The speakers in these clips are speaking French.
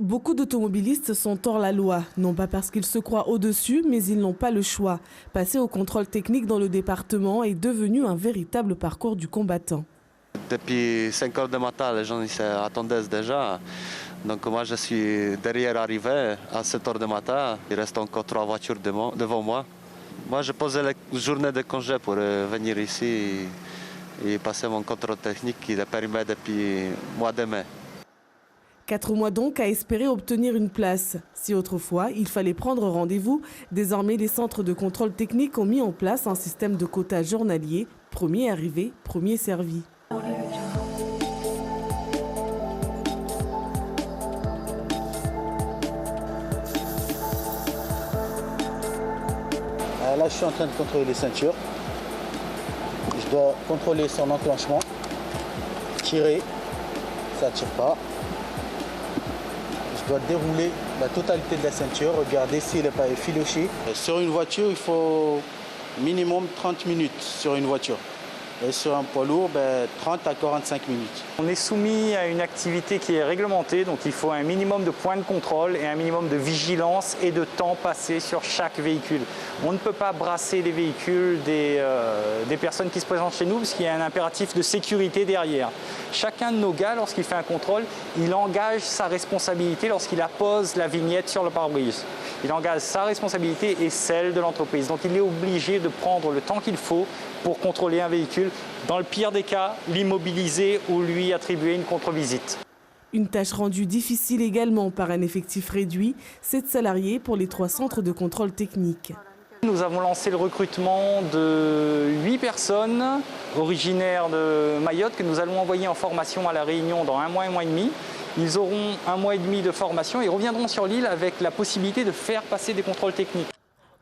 Beaucoup d'automobilistes sont hors la loi, non pas parce qu'ils se croient au-dessus, mais ils n'ont pas le choix. Passer au contrôle technique dans le département est devenu un véritable parcours du combattant. Depuis 5 heures du matin, les gens attendaient déjà. Donc moi, je suis derrière arrivé à 7 heures du matin. Il reste encore 3 voitures devant moi. Moi, j'ai posé la journée de congé pour venir ici et passer mon contrôle technique qui est périmé depuis le mois de mai. 4 mois donc à espérer obtenir une place. Si autrefois, il fallait prendre rendez-vous, désormais les centres de contrôle technique ont mis en place un système de quotas journalier, premier arrivé, premier servi. Là, je suis en train de contrôler les ceintures. Je dois contrôler son enclenchement, tirer, ça ne tire pas. Je dois dérouler la totalité de la ceinture, regarder s'il n'est pas effiloché. Sur une voiture, il faut minimum 30 minutes sur une voiture. Et sur un poids lourd, 30 à 45 minutes. On est soumis à une activité qui est réglementée, donc il faut un minimum de points de contrôle et un minimum de vigilance et de temps passé sur chaque véhicule. On ne peut pas brasser les véhicules des personnes qui se présentent chez nous parce qu'il y a un impératif de sécurité derrière. Chacun de nos gars, lorsqu'il fait un contrôle, il engage sa responsabilité lorsqu'il appose la vignette sur le pare-brise. Il engage sa responsabilité et celle de l'entreprise. Donc il est obligé de prendre le temps qu'il faut pour contrôler un véhicule. Dans le pire des cas, l'immobiliser ou lui attribuer une contre-visite. Une tâche rendue difficile également par un effectif réduit, 7 salariés pour les 3 centres de contrôle technique. Nous avons lancé le recrutement de 8 personnes originaires de Mayotte que nous allons envoyer en formation à La Réunion dans 1 mois et demi. Ils auront 1 mois et demi de formation et reviendront sur l'île avec la possibilité de faire passer des contrôles techniques.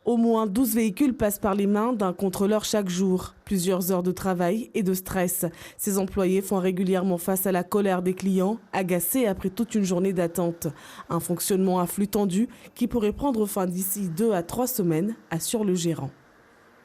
Au moins 12 véhicules passent par les mains d'un contrôleur chaque jour. Plusieurs heures de travail et de stress. Ces employés font régulièrement face à la colère des clients, agacés après toute une journée d'attente. Un fonctionnement à flux tendu qui pourrait prendre fin d'ici 2 à 3 semaines, assure le gérant.